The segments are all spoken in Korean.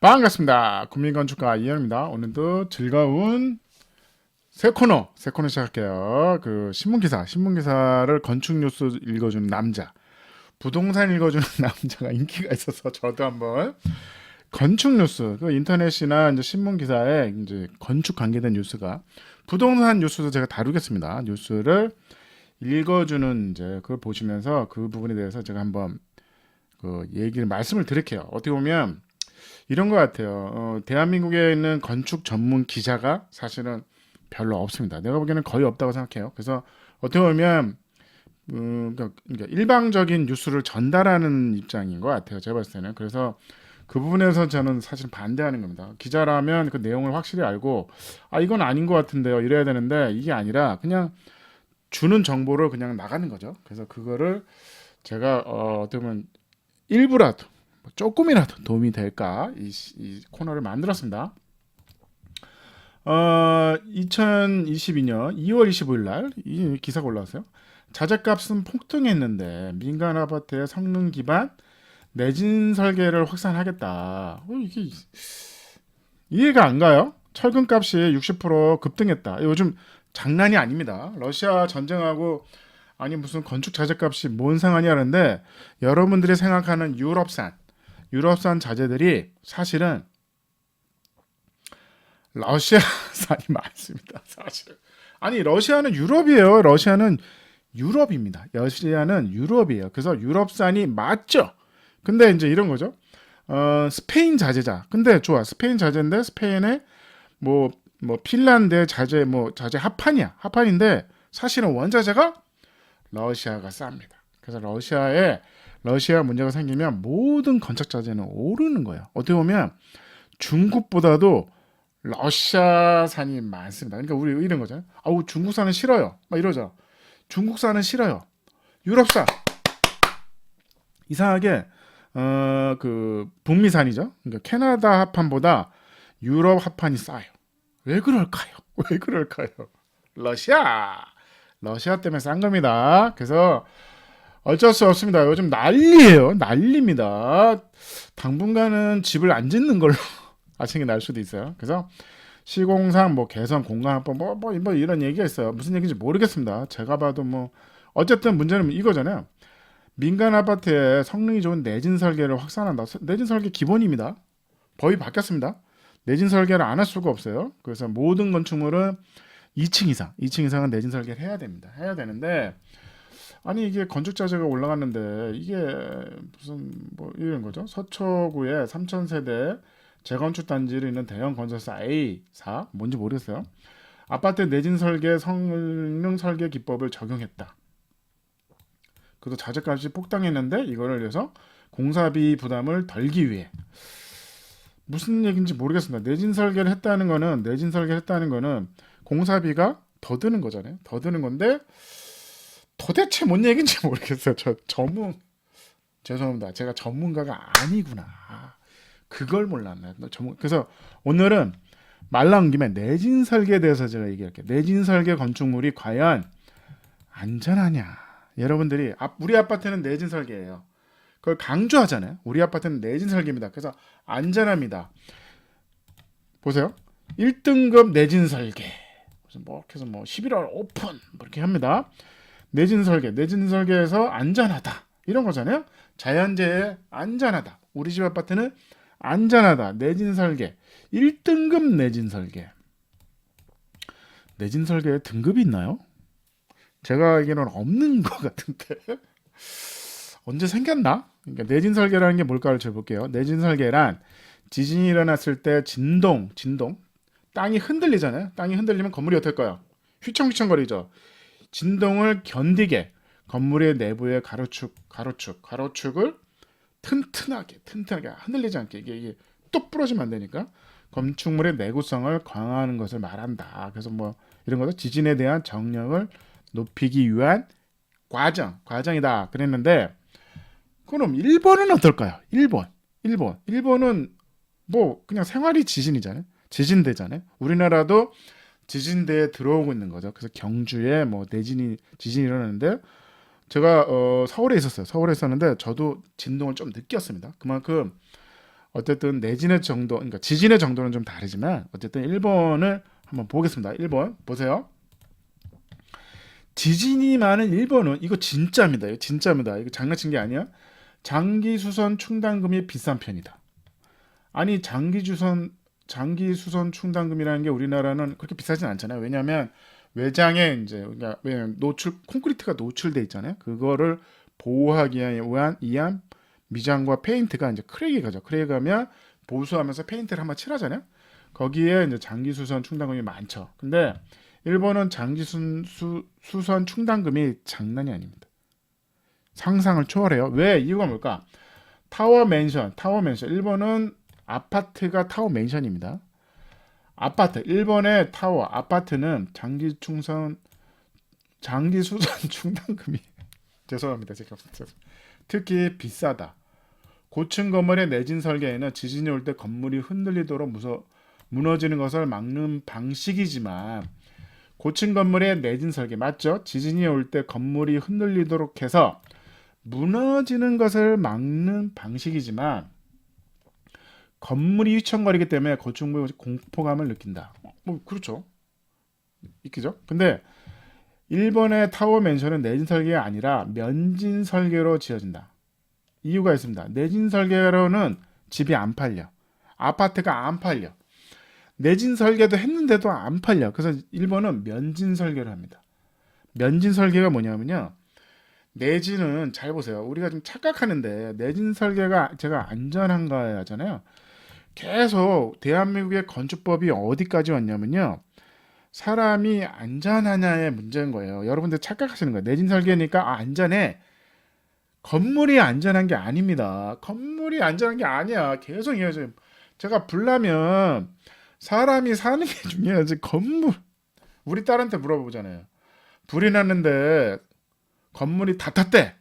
반갑습니다. 국민건축가 이현입니다. 오늘도 즐거운 새 코너 시작할게요. 그 신문기사를 건축 뉴스 읽어주는 남자, 부동산 읽어주는 남자가 인기가 있어서 저도 한번 건축 뉴스, 그 인터넷이나 이제 신문 기사에 이제 건축 관계된 뉴스가 부동산 뉴스도 제가 다루겠습니다. 뉴스를 읽어주는 이제 그걸 보시면서 그 부분에 대해서 제가 한번 그 말씀을 드릴게요. 어떻게 보면 이런 것 같아요. 대한민국에 있는 건축 전문 기자가 사실은 별로 없습니다. 내가 보기에는 거의 없다고 생각해요. 그래서 어떻게 보면 그러니까 일방적인 뉴스를 전달하는 입장인 것 같아요. 제가 봤을 때는. 그래서 그 부분에서 저는 사실 반대하는 겁니다. 기자라면 그 내용을 확실히 알고 이건 아닌 것 같은데요. 이래야 되는데 이게 아니라 그냥 주는 정보를 그냥 나가는 거죠. 그래서 그거를 제가 어떻게 보면 일부라도 조금이라도 도움이 될까 이 코너를 만들었습니다. 2022년 2월 25일 날 이 기사가 올라왔어요. 자재값은 폭등했는데 민간 아파트의 성능 기반 내진 설계를 확산하겠다. 이게 이해가 안 가요? 철근값이 60% 급등했다. 요즘 장난이 아닙니다. 러시아 전쟁하고 아니 무슨 건축 자재값이 뭔 상관이 하는데 여러분들이 생각하는 유럽산 자재들이 사실은 러시아산이 많습니다. 사실. 아니 러시아는 유럽이에요. 러시아는 유럽입니다. 러시아는 유럽이에요. 그래서 유럽산이 맞죠. 근데 이제 이런 거죠. 스페인 자재자. 근데 좋아. 스페인 자재인데 스페인에 뭐 핀란드 자재 자재 합판인데 사실은 원자재가 러시아가 쌉니다. 그래서 러시아 문제가 생기면 모든 건축 자재는 오르는 거예요. 어떻게 보면 중국보다도 러시아산이 많습니다. 그러니까 우리 이런 거잖아요. 중국산은 싫어요. 막 이러죠. 중국산은 싫어요. 유럽산 이상하게 그 북미산이죠. 그러니까 캐나다 합판보다 유럽 합판이 싸요. 왜 그럴까요? 왜 그럴까요? 러시아 때문에 싼 겁니다. 그래서 어쩔 수 없습니다. 요즘 난리예요. 난리입니다. 당분간은 집을 안 짓는 걸로 아침에 날 수도 있어요. 그래서 시공상 개선 공간화법 뭐 이런 얘기가 있어요. 무슨 얘기인지 모르겠습니다. 제가 봐도 어쨌든 문제는 이거잖아요. 민간 아파트에 성능이 좋은 내진 설계를 확산한다. 내진 설계 기본입니다. 법이 바뀌었습니다. 내진 설계를 안 할 수가 없어요. 그래서 모든 건축물은 2층 이상은 내진 설계를 해야 됩니다. 해야 되는데 아니 이게 건축 자재가 올라갔는데 이게 무슨 이런 거죠? 서초구에 3,000세대 재건축 단지를 있는 대형 건설사 A사 뭔지 모르겠어요. 아파트 내진 설계 성능 설계 기법을 적용했다. 그래서 자재값이 폭등했는데 이거를 위해서 공사비 부담을 덜기 위해 무슨 얘기인지 모르겠습니다. 내진 설계를 했다는 거는 공사비가 더 드는 거잖아요. 더 드는 건데 도대체 뭔 얘기인지 모르겠어요. 죄송합니다. 제가 전문가가 아니구나. 그걸 몰랐네. 그래서 오늘은 말 나온 김에 내진 설계에 대해서 제가 얘기할게요. 내진 설계 건축물이 과연 안전하냐? 여러분들이 우리 아파트는 내진 설계예요. 그걸 강조하잖아요. 우리 아파트는 내진 설계입니다. 그래서 안전합니다. 보세요. 1등급 내진 설계. 그래서 11월 오픈 이렇게 합니다. 내진 설계에서 안전하다 이런 거잖아요. 자연재해 안전하다. 우리 집 아파트는 안전하다. 내진 설계 1등급 내진 설계에 등급이 있나요? 제가 알기로는 없는 것 같은데 언제 생겼나? 그러니까 내진 설계라는 게 뭘까를 쳐볼게요. 내진 설계란 지진이 일어났을 때 진동 땅이 흔들리잖아요. 땅이 흔들리면 건물이 어떨까요? 휘청휘청거리죠. 진동을 견디게 건물의 내부의 가로축을 튼튼하게 흔들리지 않게 이게 뚝 부러지면 안 되니까 건축물의 내구성을 강화하는 것을 말한다. 그래서 이런 거죠. 지진에 대한 정력을 높이기 위한 과정이다. 그랬는데 그럼 1번은 어떨까요? 1번은 그냥 생활이 지진대잖아요. 우리나라도 지진대에 들어오고 있는 거죠. 그래서 경주에 지진이 일어나는데 제가 서울에 있었어요. 서울에 있었는데 저도 진동을 좀 느꼈습니다. 그만큼 어쨌든 내진의 정도, 그러니까 지진의 정도는 좀 다르지만 어쨌든 1번을 한번 보겠습니다. 1번 보세요. 지진이 많은 1번은 이거 진짜입니다. 이거 진짜입니다. 이거 장난친 게 아니야. 장기수선 충당금이 비싼 편이다. 아니 장기수선 충당금이라는 게 우리나라는 그렇게 비싸진 않잖아요. 왜냐하면 외장에 이제 그러니까 왜냐면 콘크리트가 노출돼 있잖아요. 그거를 보호하기 위한 미장과 페인트가 이제 크랙이 가죠. 크랙이 가면 보수하면서 페인트를 한번 칠하잖아요. 거기에 이제 장기수선 충당금이 많죠. 근데 일본은 장기수선 충당금이 장난이 아닙니다. 상상을 초월해요. 왜? 이유가 뭘까? 타워 맨션. 일본은 아파트가 타워 맨션입니다. 아파트. 일본의 타워 아파트는 장기수선 충당금이 죄송합니다. 제가 특히 비싸다. 고층 건물의 내진 설계에는 지진이 올 때 건물이 흔들리도록 무너지는 것을 막는 방식이지만 고층 건물의 내진 설계 맞죠? 지진이 올 때 건물이 흔들리도록 해서 무너지는 것을 막는 방식이지만 건물이 휘청거리기 때문에 건축물이 공포감을 느낀다. 뭐 그렇죠. 있겠죠. 근데 일본의 타워 맨션은 내진 설계가 아니라 면진 설계로 지어진다. 이유가 있습니다. 내진 설계로는 집이 안 팔려. 아파트가 안 팔려. 내진 설계도 했는데도 안 팔려. 그래서 일본은 면진 설계를 합니다. 면진 설계가 뭐냐면요. 내진은 잘 보세요. 우리가 좀 착각하는데 내진 설계가 제가 안전한가 하잖아요. 계속 대한민국의 건축법이 어디까지 왔냐면요. 사람이 안전하냐의 문제인 거예요. 여러분들 착각하시는 거예요. 내진 설계니까 안전해. 건물이 안전한 게 아닙니다. 건물이 안전한 게 아니야. 계속 이어져요. 제가 불나면 사람이 사는 게 중요하지. 건물. 우리 딸한테 물어보잖아요. 불이 났는데 건물이 다 탔대.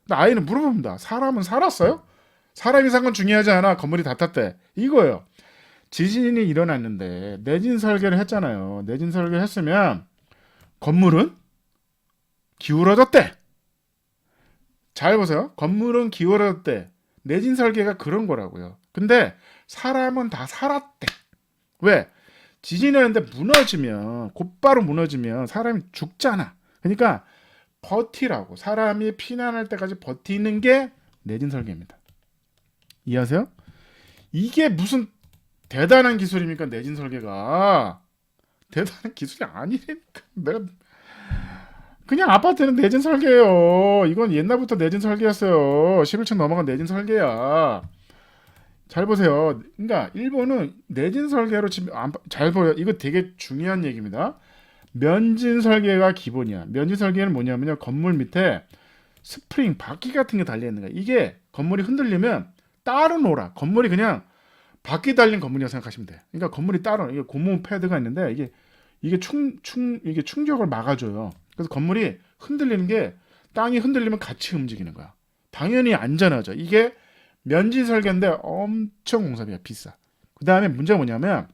근데 아이는 물어봅니다. 사람은 살았어요? 사람이 산 건 중요하지 않아. 건물이 다 탔대. 이거예요. 지진이 일어났는데 내진 설계를 했잖아요. 내진 설계를 했으면 건물은 기울어졌대. 잘 보세요. 건물은 기울어졌대. 내진 설계가 그런 거라고요. 근데 사람은 다 살았대. 왜? 지진이 나는데 무너지면 곧바로 무너지면 사람이 죽잖아. 그러니까 버티라고. 사람이 피난할 때까지 버티는 게 내진 설계입니다. 이해하세요? 이게 무슨 대단한 기술입니까? 내진 설계가 대단한 기술이 아니니까 내가 그냥 아파트는 내진 설계예요. 이건 옛날부터 내진 설계였어요. 11층 넘어간 내진 설계야. 잘 보세요. 그러니까 일본은 내진 설계로 지금 잘 보여. 이거 되게 중요한 얘기입니다. 면진 설계가 기본이야. 면진 설계는 뭐냐면요. 건물 밑에 스프링, 바퀴 같은 게 달려 있는 거야. 이게 건물이 흔들리면 따로 놀아. 건물이 그냥 바퀴 달린 건물이라고 생각하시면 돼. 그러니까 건물이 따로 이게 고무 패드가 있는데 이게 충격을 막아줘요. 그래서 건물이 흔들리는 게 땅이 흔들리면 같이 움직이는 거야. 당연히 안전하죠. 이게 면진 설계인데 엄청 공사비가 비싸. 그 다음에 문제가 뭐냐면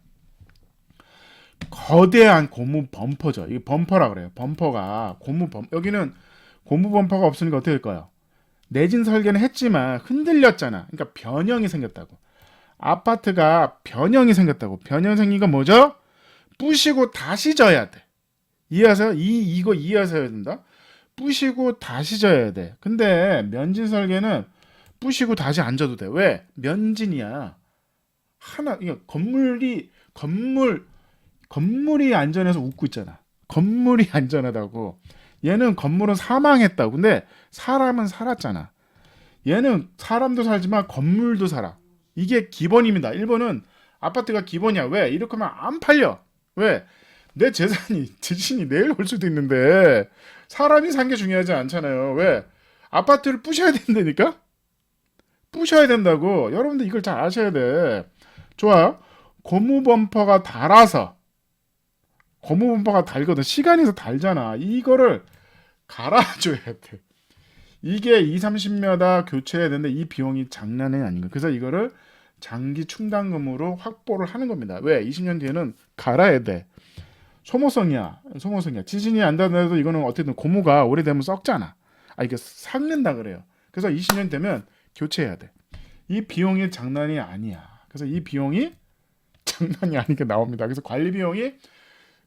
거대한 고무 범퍼죠. 이게 범퍼라 그래요. 범퍼가 여기는 고무 범퍼가 없으니까 어떻게 될까요? 내진 설계는 했지만 흔들렸잖아. 그러니까 변형이 생겼다고. 아파트가 변형이 생겼다고. 변형 생긴 건 뭐죠? 부시고 다시 져야 돼. 이해하세요? 이거 이해하셔야 된다. 부시고 다시 져야 돼. 근데 면진 설계는 부시고 다시 안 져도 돼. 왜? 면진이야. 이게 건물이 안전해서 웃고 있잖아. 건물이 안전하다고. 얘는 건물은 사망했다고. 근데 사람은 살았잖아. 얘는 사람도 살지만 건물도 살아. 이게 기본입니다. 일본은 아파트가 기본이야. 왜? 이렇게 하면 안 팔려. 왜? 내 재산이 지진이 내일 올 수도 있는데 사람이 산 게 중요하지 않잖아요. 왜? 아파트를 부셔야 된다니까? 부셔야 된다고. 여러분들 이걸 잘 아셔야 돼. 좋아요. 고무 범퍼가 달거든. 시간에서 달잖아. 이거를 갈아줘야 돼. 이게 2-30몇 교체해야 되는데 이 비용이 장난이 아닌 거예요. 그래서 이거를 장기 충당금으로 확보를 하는 겁니다. 왜? 20년 뒤에는 갈아야 돼. 소모성이야. 지진이 안 나더라도 이거는 어쨌든 고무가 오래되면 썩잖아. 이게 삭는다 그래요. 그래서 20년 되면 교체해야 돼. 이 비용이 장난이 아니야. 그래서 이 비용이 장난이 아니게 나옵니다. 그래서 관리 비용이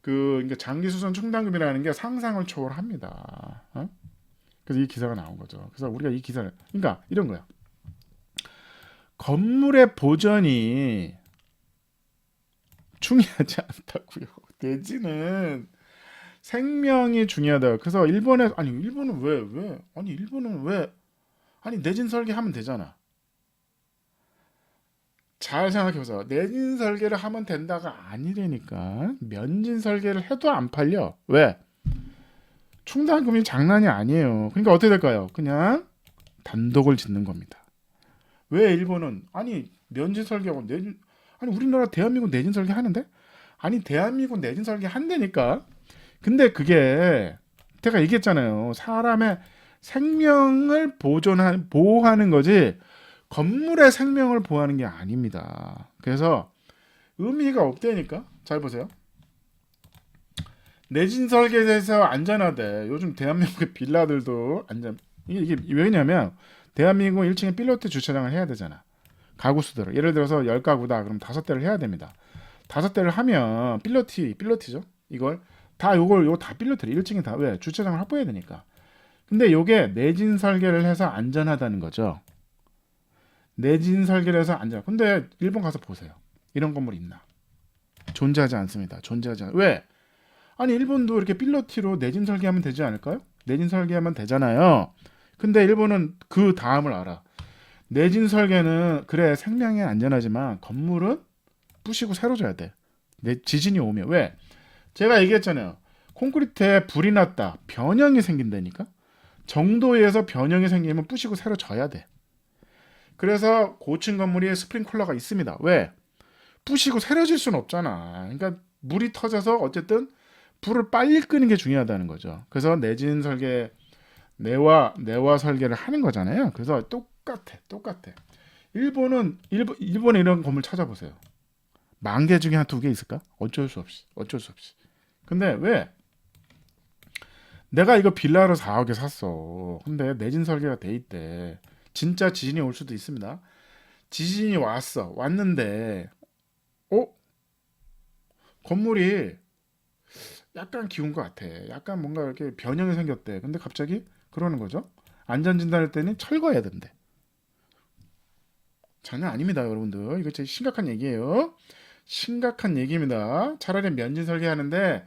그러니까 장기 수선 충당금이라는 게 상상을 초월합니다. 어? 그래서 이 기사가 나온 거죠. 그래서 우리가 이 기사를 그러니까 이런 거야. 건물의 보전이 중요하지 않다고요. 내지는 생명이 중요하다. 그래서 일본에 아니 일본은 왜 아니 일본은 왜 아니 내진 설계하면 되잖아. 잘 생각해보세요. 내진 설계를 하면 된다가 아니라니까. 면진 설계를 해도 안 팔려. 왜? 충당금이 장난이 아니에요. 그러니까 어떻게 될까요? 그냥 단독을 짓는 겁니다. 왜 일본은 아니 면진 설계하고 내진 아니 우리나라 대한민국 내진 설계 하는데? 아니 대한민국 내진 설계 한다니까. 근데 그게 제가 얘기했잖아요. 사람의 생명을 보호하는 거지 건물의 생명을 보호하는 게 아닙니다. 그래서 의미가 없다니까. 잘 보세요. 내진 설계에서 안전하대. 요즘 대한민국의 빌라들도 안전. 이게 왜냐면 대한민국 1층에 필로티 주차장을 해야 되잖아. 가구 수대로. 예를 들어서 10가구다. 그럼 5대를 해야 됩니다. 5대를 하면 필로티죠. 이걸 다 요거 다 필로티를 1층에 다 왜? 주차장을 확보해야 되니까. 근데 요게 내진 설계를 해서 안전하다는 거죠. 내진 설계를 해서 안전. 근데 일본 가서 보세요. 이런 건물 있나? 존재하지 않습니다. 존재하지 않. 왜? 아니 일본도 이렇게 필로티로 내진 설계하면 되지 않을까요? 내진 설계하면 되잖아요. 근데 일본은 그 다음을 알아. 내진 설계는 그래 생명에 안전하지만 건물은 부시고 새로 져야 돼. 지진이 오면 왜? 제가 얘기했잖아요. 콘크리트에 불이 났다. 변형이 생긴다니까. 정도에서 변형이 생기면 부시고 새로 져야 돼. 그래서 고층 건물에 스프링클러가 있습니다. 왜? 부시고 새로 질 수는 없잖아. 그러니까 물이 터져서 어쨌든 불을 빨리 끄는 게 중요하다는 거죠. 그래서 내진 설계 내와 설계를 하는 거잖아요. 그래서 똑같아. 일본에 이런 건물 찾아보세요. 10,000개 중에 한 2개 있을까? 어쩔 수 없이. 근데 왜? 내가 이거 빌라로 4억에 샀어. 근데 내진 설계가 돼 있대. 진짜 지진이 올 수도 있습니다. 지진이 왔는데 건물이 약간 기운 것 같아. 약간 뭔가 이렇게 변형이 생겼대. 근데 갑자기 그러는 거죠. 안전진단할 때는 철거해야 된대. 장난 아닙니다, 여러분들. 이거 진짜 심각한 얘기예요. 심각한 얘기입니다. 차라리 면진 설계하는데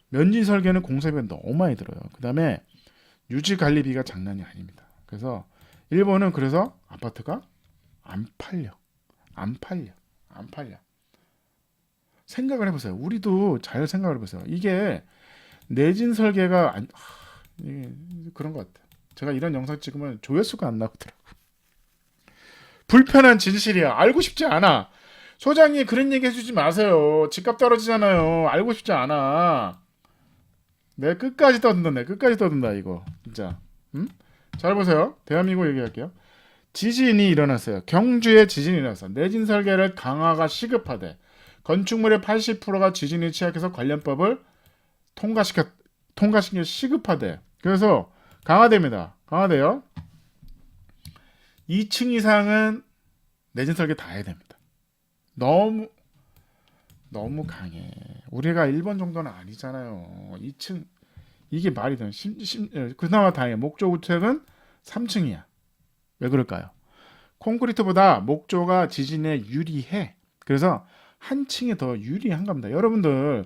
면진 설계는 공사비가 너무 많이 들어요. 그 다음에 유지 관리비가 장난이 아닙니다. 그래서 일본은 그래서 아파트가 안 팔려. 생각을 해보세요. 우리도 잘 생각을 해보세요. 이게 내진 설계가 이게 그런 것 같아요. 제가 이런 영상 찍으면 조회수가 안 나오더라고. 불편한 진실이야. 알고 싶지 않아. 소장님 그런 얘기 해주지 마세요. 집값 떨어지잖아요. 알고 싶지 않아. 내 끝까지 떠든다 이거. 진짜. 잘 보세요. 대한민국 얘기할게요. 지진이 일어났어요. 경주에 지진이 일어났어. 내진 설계를 강화가 시급하대. 건축물의 80%가 지진이 취약해서 관련법을 통과시켜 시급하대. 그래서 강화돼요. 2층 이상은 내진 설계 다 해야 됩니다. 너무 강해. 우리가 1번 정도는 아니잖아요. 2층 이게 말이 되나? 그나마 다행이야. 목조 우측은 3층이야. 왜 그럴까요? 콘크리트보다 목조가 지진에 유리해. 그래서 한 층이 더 유리한 겁니다. 여러분들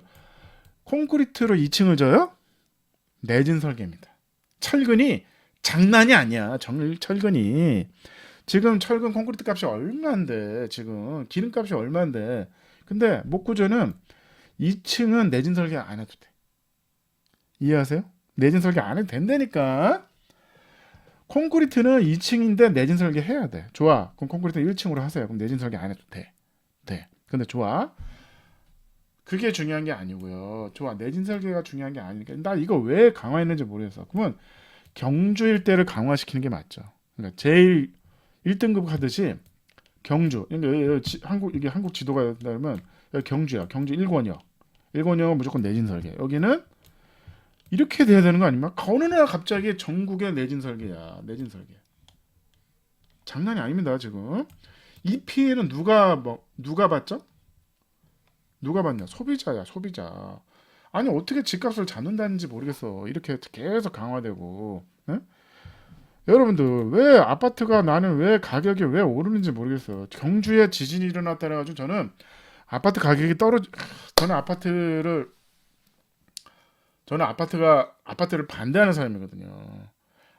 콘크리트로 2층을 져요? 내진 설계입니다. 철근이 장난이 아니야. 철근이 지금 철근 콘크리트 값이 얼마인데 지금 기름값이 얼마인데 근데 목구조는 2층은 내진 설계 안 해도 돼. 이해하세요? 내진 설계 안 해도 된다니까. 콘크리트는 2층인데 내진 설계 해야 돼. 좋아. 그럼 콘크리트 1층으로 하세요. 그럼 내진 설계 안 해도 돼. 근데 좋아. 그게 중요한 게 아니고요. 좋아. 내진 설계가 중요한 게 아니니까. 나 이거 왜 강화했는지 모르겠어. 그러면 경주 일대를 강화시키는 게 맞죠. 그러니까 제일 1등급 하듯이 경주. 이게 한국 지도가 된다면 여기 경주야. 경주 1권역. 1권역은 무조건 내진 설계. 여기는 이렇게 돼야 되는 거 아닙니까? 어느 날 갑자기 전국에 내진 설계야. 내진 설계. 장난이 아닙니다, 지금. 이 피해는 누가 받죠? 누가 받냐? 소비자야, 소비자. 아니 어떻게 집값을 잡는다는지 모르겠어. 이렇게 계속 강화되고. 응? 여러분들 왜 아파트가 나는 왜 가격이 왜 오르는지 모르겠어. 경주에 지진이 일어났다 그래가지고 저는 아파트 가격이 떨어지. 저는 아파트를 저는 아파트를 반대하는 사람이거든요.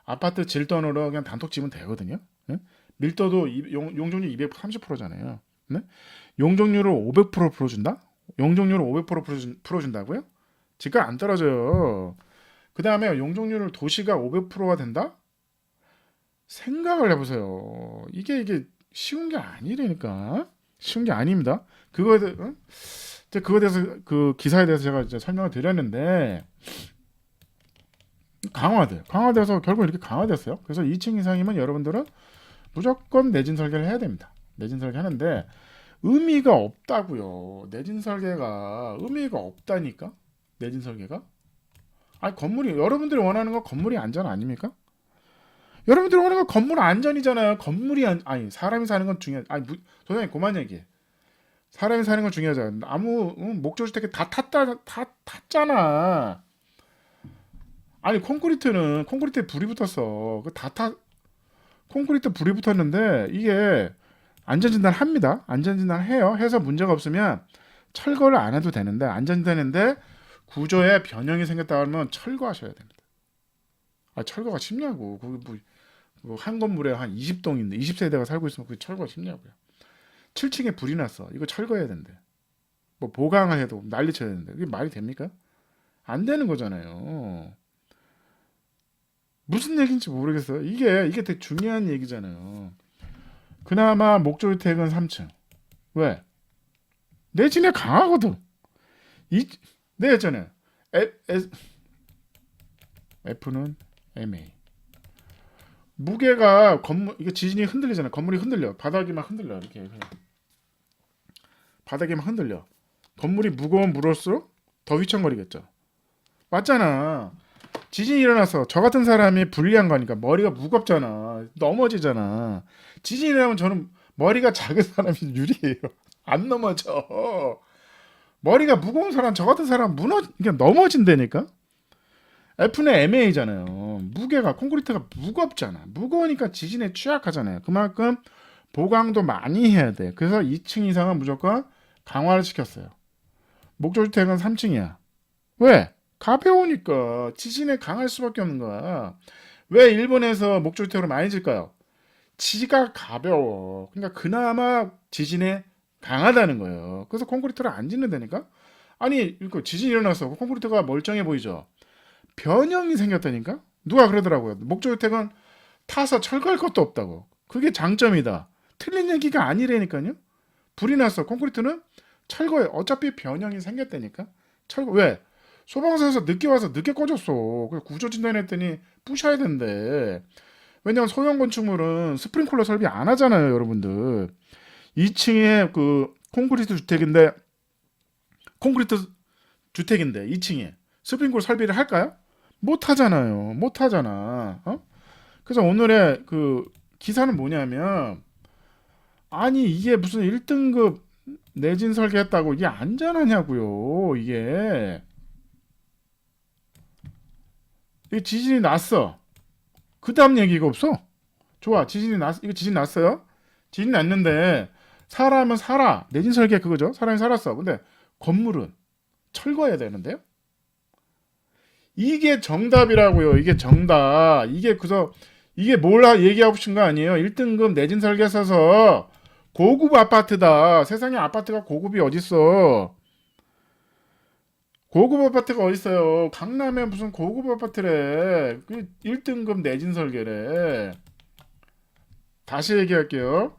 아파트 질돈으로 그냥 단독 지으면 되거든요. 응? 밀도도 용적률 230%잖아요. 네? 용적률을 500% 풀어준다? 용적률을 500% 풀어준다고요? 집값 안 떨어져요. 그 다음에 용적률을 도시가 500%가 된다? 생각을 해보세요. 이게 쉬운 게 아니라니까. 쉬운 게 아닙니다. 응? 이제 그거에 대해서 그 기사에 대해서 제가 이제 설명을 드렸는데 강화돼서 결국 이렇게 강화됐어요. 그래서 2층 이상이면 여러분들은 무조건 내진 설계를 해야 됩니다. 내진 설계 하는데 의미가 없다고요. 내진 설계가 의미가 없다니까. 내진 설계가. 아니 건물이 여러분들이 원하는 건 건물이 안전 아닙니까? 여러분들이 원하는 건 건물 안전이잖아요. 아니 사람이 사는 건 중요. 아니 소장님 그만 얘기해. 사람이 사는 건 중요하잖아. 아무 목조주택에 다 탔잖아. 아니 콘크리트에 불이 붙었어. 콘크리트 불이 붙었는데 이게 안전진단 합니다. 안전진단 해요. 해서 문제가 없으면 철거를 안 해도 되는데 안전진단인데 구조에 변형이 생겼다 하면 철거하셔야 됩니다. 아 철거가 쉽냐고. 거기 한 건물에 한 20동인데 20세대가 살고 있으면 그게 철거가 쉽냐고요. 7층에 불이 났어. 이거 철거해야 된대. 뭐 보강을 해도 난리 쳐야 되는데 그게 말이 됩니까? 안 되는 거잖아요. 무슨 얘기인지 모르겠어요. 이게 되게 중요한 얘기잖아요. 그나마 목조주택은 3층. 왜? 내진에 강하거든. 내가 했잖아요. F는 MA. 무게가 이게 지진이 흔들리잖아요. 건물이 흔들려. 바닥이 막 흔들려. 이렇게. 바닥이 막 흔들려. 건물이 무거운 물일수록 더 휘청거리겠죠. 맞잖아. 지진이 일어나서 저 같은 사람이 불리한 거니까 머리가 무겁잖아. 넘어지잖아. 지진이 일어나면 저는 머리가 작은 사람이 유리해요. 안 넘어져. 머리가 무거운 사람, 저 같은 사람 그냥 넘어진다니까? F는 MA잖아요. 무게가, 콘크리트가 무겁잖아. 무거우니까 지진에 취약하잖아요. 그만큼 보강도 많이 해야 돼. 그래서 2층 이상은 무조건 강화를 시켰어요. 목조주택은 3층이야. 왜? 가벼우니까 지진에 강할 수밖에 없는 거야. 왜 일본에서 목조주택으로 많이 질까요? 지가 가벼워. 그러니까 그나마 지진에 강하다는 거예요. 그래서 콘크리트를 안 짓는다니까? 아니, 지진이 일어나서 콘크리트가 멀쩡해 보이죠? 변형이 생겼다니까? 누가 그러더라고요. 목조주택은 타서 철거할 것도 없다고. 그게 장점이다. 틀린 얘기가 아니라니까요. 불이 났어. 콘크리트는 철거해. 어차피 변형이 생겼다니까. 철거 왜? 소방서에서 늦게 와서 늦게 꺼졌어. 그래서 구조 진단했더니 부셔야 된대. 왜냐면 소형 건축물은 스프링클러 설비 안 하잖아요, 여러분들. 2층에 그 콘크리트 주택인데 2층에 스프링클러 설비를 할까요? 못 하잖아요. 못 하잖아. 어? 그래서 오늘의 그 기사는 뭐냐면 아니 이게 무슨 1등급 내진 설계했다고 이게 안전하냐고요. 이게 지진이 났어. 그 다음 얘기가 없어. 좋아. 이거 지진 났어요. 지진 났는데 사람은 살아. 내진 설계 그거죠. 사람이 살았어. 근데 건물은 철거해야 되는데요. 이게 정답이라고요. 이게 정답. 이게 뭘 얘기하고 싶은 거 아니에요. 1등급 내진 설계 써서 고급 아파트다. 세상에 아파트가 고급이 어딨어. 고급 아파트가 어딨어요. 강남에 무슨 고급 아파트래. 그 1등급 내진 설계래. 다시 얘기할게요.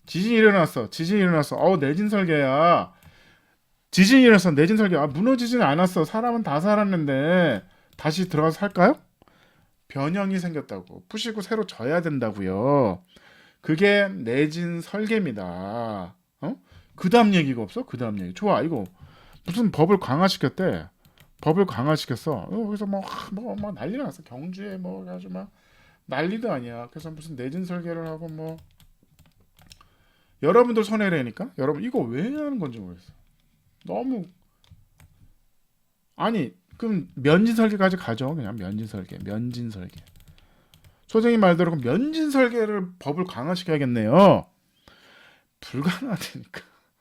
지진이 일어났어. 내진 설계야. 지진이 일어났어. 내진 설계. 무너지진 않았어. 사람은 다 살았는데 다시 들어가서 살까요? 변형이 생겼다고. 푸시고 새로 져야 된다고요. 그게 내진 설계입니다. 어? 그 다음 얘기가 없어? 그 다음 얘기. 좋아. 이거 무슨 법을 강화시켰대. 법을 강화시켰어. 그래서 뭐 난리 났어. 경주에 아주 막 난리도 아니야. 그래서 무슨 내진 설계를 하고 여러분들 손해라니까. 여러분 이거 왜 하는 건지 모르겠어. 너무 아니 그럼 면진 설계까지 가죠. 그냥 면진 설계, 면진 설계. 소장님 말대로 그럼 면진 설계를 법을 강화시켜야겠네요. 불가능하다니까.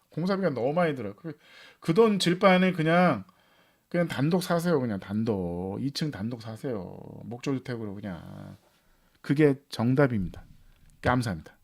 공사비가 너무 많이 들어. 그 돈 질 바에는 그냥 단독 사세요. 그냥 단독 2층 단독 사세요. 목조주택으로 그냥 그게 정답입니다. 감사합니다.